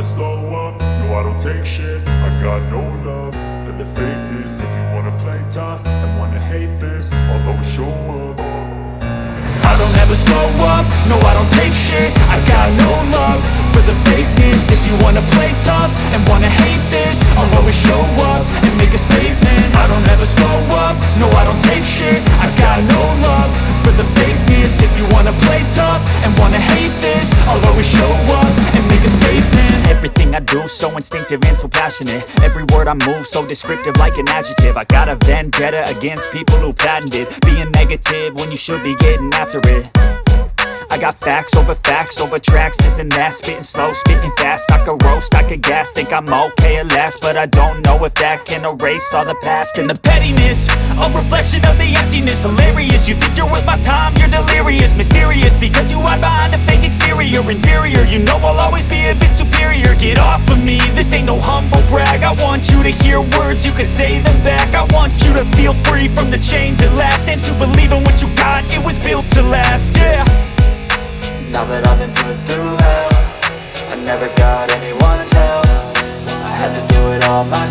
slow up, no I don't take shit. I got no love for the fakeness. If you wanna play tough and wanna hate this, I'll always show up. I don't ever slow up, no I don't take shit. I got no love for the fakeness. If you wanna play tough and wanna hate this, I'll always show up and make a statement. I don't ever slow up, no I don't take shit. I got no love for the fakeness. If you wanna play tough and wanna hate this, I'll always show up and make a statement. Everything I do so instinctive and so passionate. Every word I move so descriptive like an adjective. I got a vendetta against people who patented being negative when you should be getting after it. I got facts over tracks, this and that. Spitting slow, spitting fast, I could roast, I could gas. Think I'm okay at last, but I don't know if that can erase all the past. And the pettiness, a reflection of the emptiness. Hilarious, you think you're worth my time, you're delirious. Mysterious, because you hide behind a fake exterior. Inferior, you know I'll always be a bit superior. Get off of me, this ain't no humble brag. I want you to hear words, you can say them back. I want you to feel free from the chains at last, and to believe in what you got, it was built to last, yeah. Now that I've been put through hell, I never got anyone's help. I had to do it all myself.